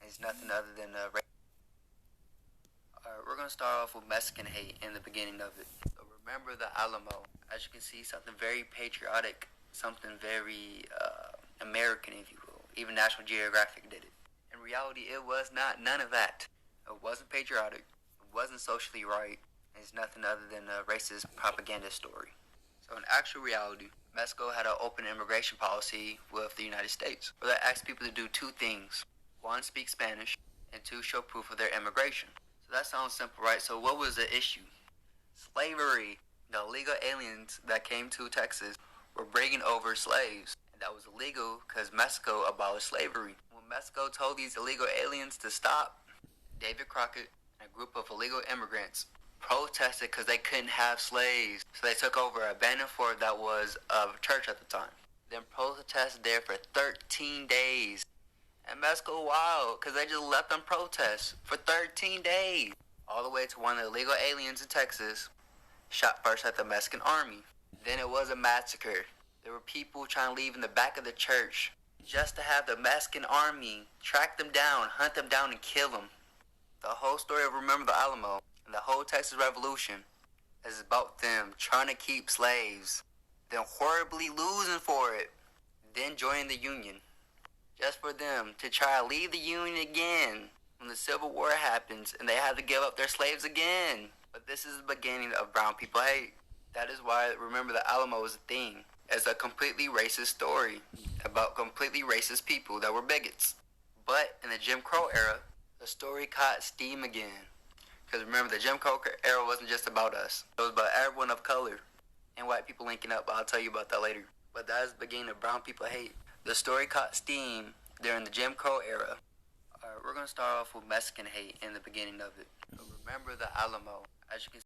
It's nothing other than Alright, we're gonna start off with Mexican hate in the beginning of it. So remember the Alamo. As you can see, something very patriotic, something very American, if you will. Even National Geographic did it. In reality, it was not none of that. It wasn't patriotic. It wasn't socially right. It's nothing other than a racist propaganda story. So in actual reality, Mexico had an open immigration policy with the United States, where they asked people to do two things. One, speak Spanish, and two, show proof of their immigration. So that sounds simple, right? So what was the issue? Slavery. The illegal aliens that came to Texas were bringing over slaves. And that was illegal because Mexico abolished slavery. When Mexico told these illegal aliens to stop, David Crockett and a group of illegal immigrants protested because they couldn't have slaves. So they took over an abandoned fort that was a church at the time. Then protested there for 13 days. And Mexico wild because they just left them protest for 13 days. All the way to one of the illegal aliens in Texas shot first at the Mexican army. Then it was a massacre. There were people trying to leave in the back of the church just to have the Mexican army track them down, hunt them down, and kill them. The whole story of Remember the Alamo and the whole Texas Revolution is about them trying to keep slaves, then horribly losing for it, then joining the Union. Just for them to try to leave the Union again when the Civil War happens and they have to give up their slaves again. But this is the beginning of brown people hate. That is why Remember the Alamo is a thing. It's a completely racist story about completely racist people that were bigots. But in the Jim Crow era, the story caught steam again. Because remember, the Jim Crow era wasn't just about us. It was about everyone of color and white people linking up. I'll tell you about that later. But that is the beginning of brown people hate. The story caught steam during the Jim Crow era. Alright, we're going to start off with Mexican hate in the beginning of it. So remember the Alamo. As you can